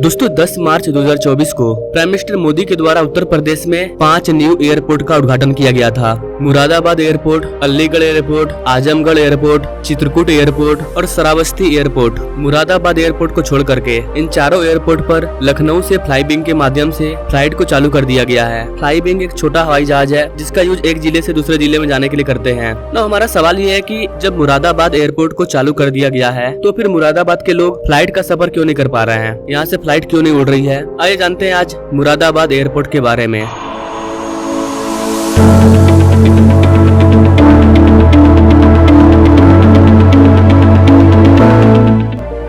दोस्तों 10 मार्च 2024 को prime minister Modi के द्वारा उत्तर प्रदेश में 5 न्यू एयरपोर्ट का उद्घाटन किया गया था। Moradabad airport, Aligarh airport, Azamgarh airport, Chitrakoot airport और श्रावस्ती एयरपोर्ट। मुरादाबाद एयरपोर्ट को छोड़ करके इन चारों एयरपोर्ट पर लखनऊ से फ्लाईविंग के माध्यम से फ्लाइट को चालू कर दिया गया है। फ्लाईविंग एक छोटा हवाई जहाज है जिसका यूज एक जिले से दूसरे जिले में जाने के लिए करते हैं। ना हमारा सवाल ये है कि जब मुरादाबाद एयरपोर्ट को चालू कर दिया गया है तो फिर मुरादाबाद के लोग फ्लाइट का सफर क्यों नहीं कर पा रहे हैं, यहाँ से फ्लाइट क्यों नहीं उड़ रही है। आइए जानते हैं आज मुरादाबाद एयरपोर्ट के बारे में।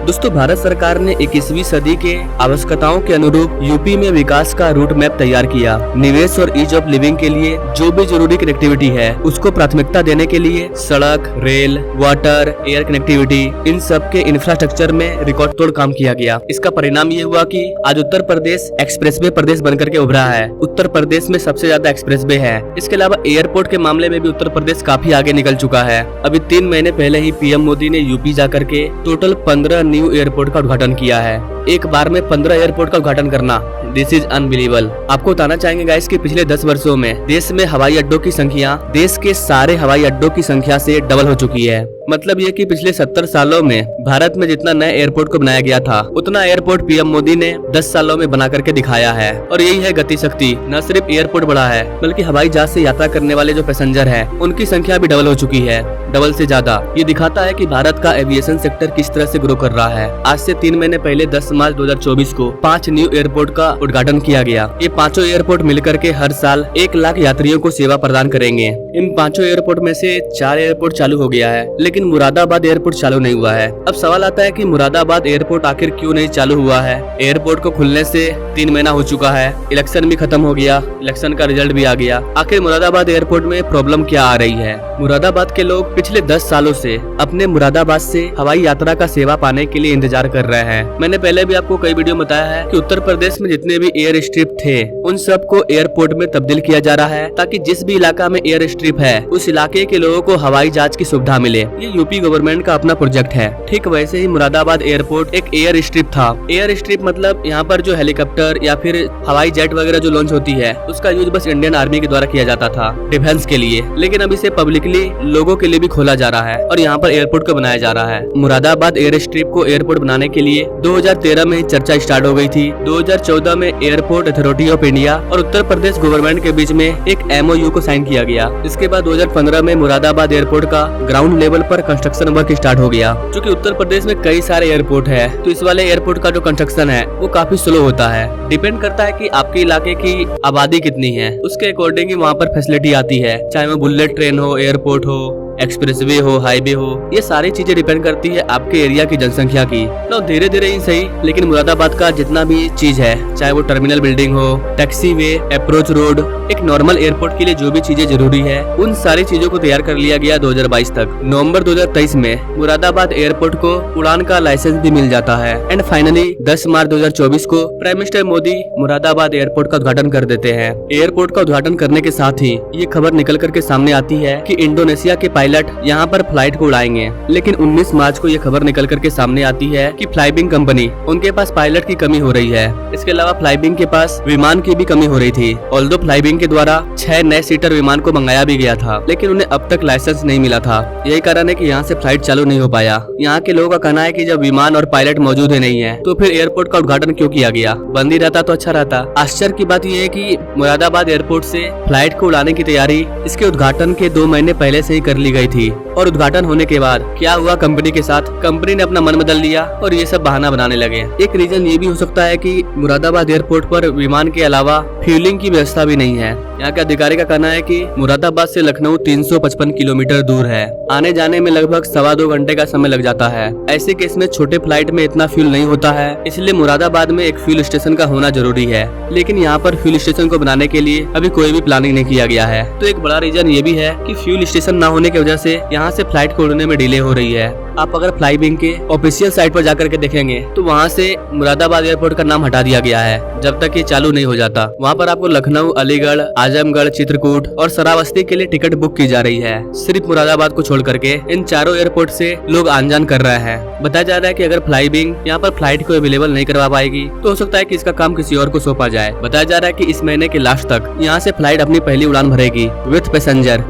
दोस्तों भारत सरकार ने 21वीं सदी के आवश्यकताओं के अनुरूप यूपी में विकास का रूट मैप तैयार किया। निवेश और ईज ऑफ लिविंग के लिए जो भी जरूरी कनेक्टिविटी है उसको प्राथमिकता देने के लिए सड़क, रेल, वाटर, एयर कनेक्टिविटी, इन सब के इंफ्रास्ट्रक्चर में रिकॉर्ड तोड़ काम किया गया। इसका परिणाम ये हुआ कि आज उत्तर प्रदेश एक्सप्रेसवे प्रदेश बनकर के उभरा है। उत्तर प्रदेश में सबसे ज्यादा एक्सप्रेसवे है। इसके अलावा एयरपोर्ट के मामले में भी उत्तर प्रदेश काफी आगे निकल चुका है। अभी 3 महीने पहले ही पीएम मोदी ने यूपी जाकर के टोटल 15 न्यू एयरपोर्ट का उद्घाटन किया है। एक बार में 15 एयरपोर्ट का उद्घाटन करना, दिस इज अनबिलीवेबल। आपको बताना चाहेंगे गाइस कि पिछले 10 वर्षों में देश में हवाई अड्डों की संख्या देश के सारे हवाई अड्डों की संख्या से डबल हो चुकी है। मतलब ये कि पिछले 70 सालों में भारत में जितना नए एयरपोर्ट को बनाया गया था उतना एयरपोर्ट पीएम मोदी ने 10 सालों में बना करके दिखाया है। और यही है गति शक्ति। न सिर्फ एयरपोर्ट बड़ा है बल्कि हवाई जहाज से यात्रा करने वाले जो पैसेंजर है उनकी संख्या भी डबल हो चुकी है, डबल से ज्यादा। ये दिखाता है कि भारत का एविएशन सेक्टर किस तरह से ग्रो कर रहा है। आज से 3 महीने पहले 10 मार्च 2024 को 5 न्यू एयरपोर्ट का उद्घाटन किया गया। ये पांचों एयरपोर्ट मिलकर के हर साल 1 लाख यात्रियों को सेवा प्रदान करेंगे। इन पांचों एयरपोर्ट में से 4 एयरपोर्ट चालू हो गया है लेकिन मुरादाबाद एयरपोर्ट चालू नहीं हुआ है। अब सवाल आता है कि मुरादाबाद एयरपोर्ट आखिर क्यों नहीं चालू हुआ है। एयरपोर्ट को खुलने से 3 महीना हो चुका है, इलेक्शन भी खत्म हो गया, इलेक्शन का रिजल्ट भी आ गया। आखिर मुरादाबाद एयरपोर्ट में प्रॉब्लम क्या आ रही है। मुरादाबाद के लोग पिछले 10 सालों से अपने मुरादाबाद से हवाई यात्रा का सेवा पाने के लिए इंतजार कर रहे हैं। मैंने पहले भी आपको कई वीडियो में बताया है कि उत्तर प्रदेश में जितने भी एयर स्ट्रिप थे उन सबको एयरपोर्ट में तब्दील किया जा रहा है ताकि जिस भी इलाका में एयर स्ट्रिप है उस इलाके के लोगों को हवाई जहाज की सुविधा मिले। ये यूपी गवर्नमेंट का अपना प्रोजेक्ट है। ठीक वैसे ही मुरादाबाद एयरपोर्ट एक एयर स्ट्रिप था। एयर स्ट्रिप मतलब यहाँ पर जो हेलीकॉप्टर या फिर हवाई जेट वगैरह जो लॉन्च होती है उसका यूज बस इंडियन आर्मी के द्वारा किया जाता था डिफेंस के लिए। लेकिन अब इसे पब्लिकली लोगों के लिए भी खोला जा रहा है और यहाँ पर एयरपोर्ट को बनाया जा रहा है। मुरादाबाद एयर स्ट्रिप को एयरपोर्ट बनाने के लिए 2013 में चर्चा स्टार्ट हो गई थी। 2014 में एयरपोर्ट अथॉरिटी ऑफ इंडिया और उत्तर प्रदेश गवर्नमेंट के बीच में एक MOU को साइन किया गया। इसके बाद 2015 में मुरादाबाद एयरपोर्ट का ग्राउंड लेवल पर कंस्ट्रक्शन वर्क स्टार्ट हो गया। क्योंकि उत्तर प्रदेश में कई सारे एयरपोर्ट है तो इस वाले एयरपोर्ट का जो कंस्ट्रक्शन है वो काफी स्लो होता है। डिपेंड करता है कि आपके इलाके की आबादी कितनी है, उसके अकॉर्डिंग ही वहाँ पर फैसिलिटी आती है। चाहे वो बुलेट ट्रेन हो, एयरपोर्ट हो, एक्सप्रेसवे हो, हाईवे हो, ये सारी चीजें डिपेंड करती है आपके एरिया की जनसंख्या की। तो धीरे धीरे ही सही लेकिन मुरादाबाद का जितना भी चीज है, चाहे वो टर्मिनल बिल्डिंग हो, टैक्सी वे, अप्रोच रोड, एक नॉर्मल एयरपोर्ट के लिए जो भी चीजें जरूरी है उन सारी चीजों को तैयार कर लिया गया 2022 तक। नवंबर 2023 में मुरादाबाद एयरपोर्ट को उड़ान का लाइसेंस भी मिल जाता है। एंड फाइनली 10 मार्च 2024 को prime minister Modi Moradabad airport का उद्घाटन कर देते हैं। एयरपोर्ट का उद्घाटन करने के साथ ही ये खबर निकल करके सामने आती है कि इंडोनेशिया के पायलट यहाँ पर फ्लाइट को उड़ाएंगे। लेकिन 19 मार्च को ये खबर निकल करके सामने आती है कि फ्लाईविंग कंपनी उनके पास पायलट की कमी हो रही है। इसके अलावा फ्लाईविंग के पास विमान की भी कमी हो रही थी। ऑल्दो फ्लाईविंग के द्वारा 6 नए सीटर विमान को मंगाया भी गया था लेकिन उन्हें अब तक लाइसेंस नहीं मिला था। यही कारण है कि यहाँ से फ्लाइट चालू नहीं हो पाया। यहाँ के लोगों का कहना है कि जब विमान और पायलट मौजूद है नहीं है तो फिर एयरपोर्ट का उद्घाटन क्यों किया गया, बंद ही रहता तो अच्छा रहता। आश्चर्य की बात यह है कि मुरादाबाद एयरपोर्ट से फ्लाइट को उड़ाने की तैयारी इसके उद्घाटन के 2 महीने पहले से ही कर ली गई थी। और उद्घाटन होने के बाद क्या हुआ कंपनी के साथ, कंपनी ने अपना मन बदल लिया और ये सब बहाना बनाने लगे। एक रीजन ये भी हो सकता है कि मुरादाबाद एयरपोर्ट पर विमान के अलावा फ्यूलिंग की व्यवस्था भी नहीं है। यहाँ के अधिकारी का कहना है कि मुरादाबाद से लखनऊ 355 किलोमीटर दूर है। आने जाने में लगभग 2.25 घंटे का समय लग जाता है। ऐसे केस में छोटे फ्लाइट में इतना फ्यूल नहीं होता है, इसलिए मुरादाबाद में एक फ्यूल स्टेशन का होना जरूरी है। लेकिन यहाँ पर फ्यूल स्टेशन को बनाने के लिए अभी कोई भी प्लानिंग नहीं किया गया है। तो एक बड़ा रीजन ये भी है कि फ्यूल स्टेशन न होने की वजह से यहाँ से फ्लाइट को उड़ने में डिले हो रही है। आप अगर फ्लाईविंग के ऑफिशियल साइट पर जाकर के देखेंगे तो वहाँ से मुरादाबाद एयरपोर्ट का नाम हटा दिया गया है जब तक ये चालू नहीं हो जाता। वहाँ पर आपको लखनऊ, अलीगढ़, आजमगढ़, चित्रकूट और श्रावस्ती के लिए टिकट बुक की जा रही है। सिर्फ मुरादाबाद को छोड़ करके इन चारों एयरपोर्ट से लोग आन जान कर रहे हैं। बताया जा रहा है कि अगर फ्लाईविंग यहाँ पर फ्लाइट को अवेलेबल नहीं करवा पाएगी तो हो सकता है कि इसका काम किसी और को सौंपा जाए। बताया जा रहा है कि इस महीने के लास्ट तक यहाँ से फ्लाइट अपनी पहली उड़ान भरेगी विथ पैसेंजर।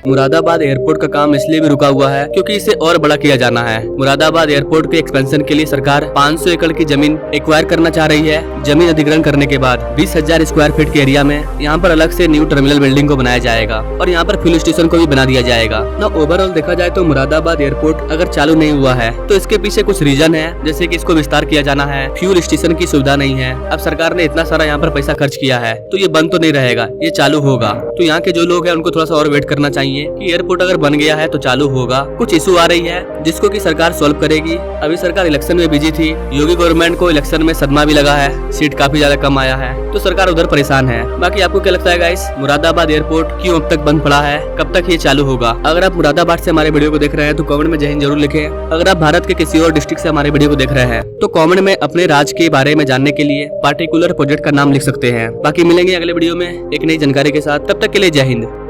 मुरादाबाद एयरपोर्ट का काम इसलिए भी रुका हुआ है क्योंकि इसे और बड़ा किया जाना है। मुरादाबाद एयरपोर्ट के एक्सपेंशन के लिए सरकार 500 एकड़ की जमीन एक्वायर करना चाह रही है। जमीन अधिग्रहण करने के बाद 20,000 स्क्वायर फीट के एरिया में यहाँ पर अलग से न्यू टर्मिनल बिल्डिंग को बनाया जाएगा और यहाँ पर फ्यूल स्टेशन को भी बना दिया जाएगा। ना ओवरऑल देखा जाए तो मुरादाबाद एयरपोर्ट अगर चालू नहीं हुआ है तो इसके पीछे कुछ रीजन है, जैसे कि इसको विस्तार किया जाना है, फ्यूल स्टेशन की सुविधा नहीं है। अब सरकार ने इतना सारा यहाँ पर पैसा खर्च किया है तो ये बंद तो नहीं रहेगा, ये चालू होगा। तो यहाँ के जो लोग हैं उनको थोड़ा सा और वेट करना चाहिए कि एयरपोर्ट अगर बन गया है तो चालू होगा। कुछ इशू आ रही है जिसको कि सरकार सॉल्व करेगी। अभी सरकार इलेक्शन में बिजी थी, योगी गवर्नमेंट को इलेक्शन में सदमा भी लगा है, सीट काफी ज्यादा कम आया है तो सरकार उधर परेशान है। बाकी आपको क्या लगता है गाइस, मुरादाबाद एयरपोर्ट क्यों अब तक बंद पड़ा है, कब तक ये चालू होगा? अगर आप मुरादाबाद से हमारे वीडियो को देख रहे हैं तो कमेंट में जय हिंद जरूर लिखें। अगर आप भारत के किसी और डिस्ट्रिक्ट से हमारे वीडियो को देख रहे हैं तो कमेंट में अपने राज्य के बारे में जानने के लिए पार्टिकुलर प्रोजेक्ट का नाम लिख सकते हैं। बाकी मिलेंगे अगले वीडियो में एक नई जानकारी के साथ, तब तक के लिए जय हिंद।